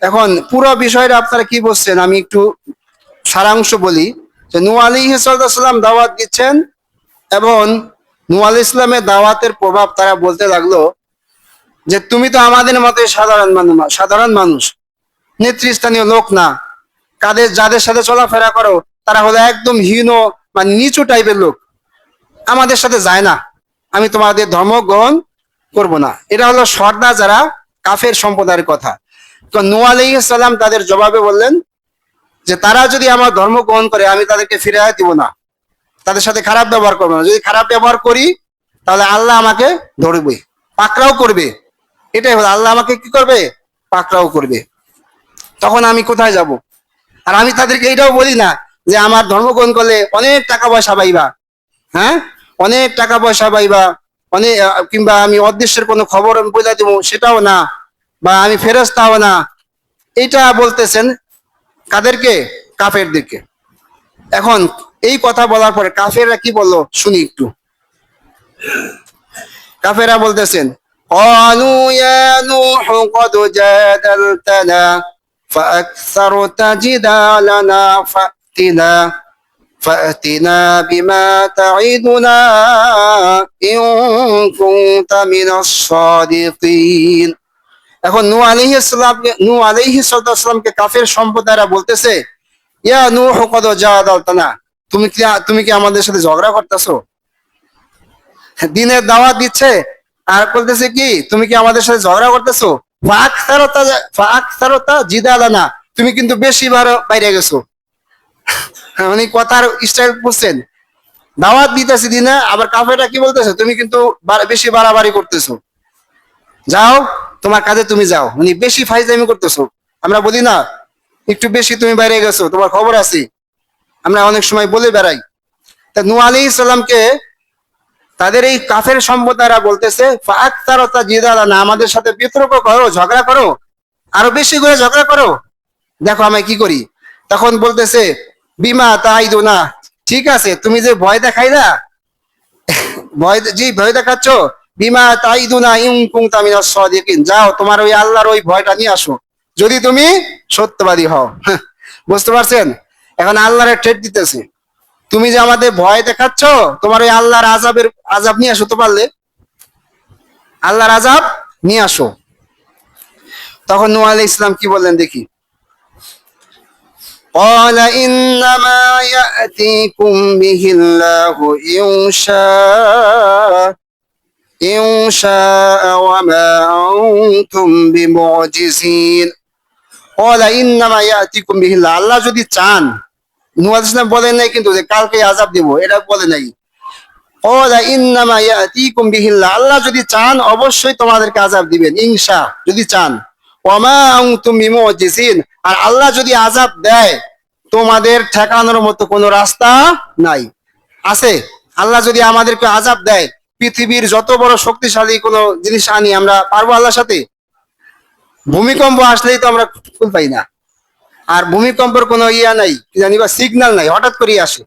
এখন পুরো বিষয়টা আপনারা কি বুঝছেন আমি একটু সারাংশ বলি। যে নূহ আলাইহিস সালাম দাওয়াত দিচ্ছেন এবং নূহ আলাইহিস সালামের দাওয়াতের প্রভাব তারা বলতে লাগলো যে তুমি তো আমাদের মতো সাধারণ মানুষ, নেতৃস্থানীয় লোক না। যাদের সাথে চলাফেরা করো তারা হলো একদম হীন বা নিচু টাইপের লোক, আমাদের সাথে যায় না, আমি তোমাদের ধর্ম গ্রহণ করব না। এটা হলো সর্দার যারা কাফের সম্প্রদায়ের কথা। তো নূহ আলাইহিস সালাম তাদের জবাবে বললেন যে তারা যদি আমার ধর্ম গ্রহণ করে আমি তাদেরকে ফিরিয়ে দিব না, তাদের সাথে খারাপ ব্যবহার করবো না। যদি খারাপ ব্যবহার করি তাহলে আল্লাহ আমাকে ধরবে, পাকড়াও করবে। এটাই হলো, আল্লাহ আমাকে কি করবে, পাকড়াও করবে। তখন আমি কোথায় যাব? আর আমি তাদেরকে এটাও বলি না যে আমার ধর্ম গ্রহণ করলে অনেক টাকা পয়সা পাইবা, হ্যাঁ, অনেক টাকা পয়সা পাইবা, অনেক কিংবা আমি অদৃশ্যের কোনো খবর আমি বলে দেবো, সেটাও না, বা আমি ফেরেশতাও না। এটা বলতেছেন কাদেরকে? কাফেরদেরকে। এখন এই কথা বলার পরে কাফেররা কি বললো শুনি একটু। কাফেররা বলতেছেন قالوا يا نوح قد جادلتنا فأكثرت جدالنا فأتنا بما تعدنا إن كنت من الصادقين। এখন নূহ আলাইহিস সালামকে কাফের সম্প্রদায়রা বলতেছে ইয়া নূহ কদ জাদালতানা, তুমি কি আমাদের সাথে ঝগড়া করতেছো? দিনের দাওয়াত দিচ্ছে আর বলতেছে কি তুমি কি আমাদের সাথে ঝগড়া করতেছো? ফাআকসারতা জিদালানা, তুমি কিন্তু বেশি বাইরে গেছো। মানে কথার স্টাইল বুঝছেন? দাওয়াত দিতেছি দিনে, আবার কাফেররা কি বলতেছে তুমি কিন্তু বেশি বাড়াবাড়ি করতেছো, যাও তোমার কাজে তুমি যাও, মানে বেশি ফাইজলামি করতেছো। আমরা বলি না একটু বেশি তুমি বাইরে গেছো, তোমার খবর আছে, আমরা অনেক সময় বলে বেড়াই। তা নূহ আলাইহিস সালামকে তাদের এই কাফের সম্প্রদায়রা বলতেছে ফাআকসারতা জিদালানা, আমাদের সাথে বিতর্ক করো, ঝগড়া করো, আরো বেশি করে ঝগড়া করো, দেখো আমি কি করি। তখন বলতেছে বিমা তাইদুনা, ঠিক আছে তুমি যে ভয় দেখাইলা, ভয় দেখাচ্ছ, বিমা তাইদুনা ইন কুনতা মিনাস সাদিকিন, যাও তোমার ওই আল্লাহর ওই ভয়টা নিয়ে আসো যদি তুমি সত্যবাদী হও। বুঝতে পারছেন? এখন আল্লাহর ট্রেড দিতেছে, তুমি যে আমাদের ভয় দেখাচ্ছ, তোমার ওই আল্লাহর আজাব নিয়ে আসো, তো পারলে আল্লাহর আজাব নিয়ে আসো। তখন নূহ আলাইহিস সালাম কি বললেন দেখি। قال إنما يأتيكم به الله إن شاء وما أنتم بمعجزين। قال إنما يأتيكم به الله, আল্লাহ যদি চান, নূহ আলাইহিস সালাম বলেন নাই কিন্তু যে কালকে আযাব দেব, এটা বলে নাই। قال إنما يأتيكم به الله, আল্লাহ যদি চান অবশ্যই তোমাদেরকে আযাব দিবেন, ইনশা, যদি চান। ওয়ামা আনতুম বিমুজিজিন, আর আল্লাহ যদি আযাব দেয় তোমাদের ঠেকানোর মতো কোনো রাস্তা নাই। আছে? আল্লাহ যদি আমাদেরকে আযাব দেয়, পৃথিবীর যত বড় শক্তিশালী কোনো জিনিস আনি, আমরা পারবো আল্লাহর সাথে? ভূমিকম্প আসলেই তো আমরা ফুল পাই না, আর ভূমিকম্পের কোনো ইয়া নাই, কি জানি বা সিগন্যাল নাই, হঠাৎ করে আসে।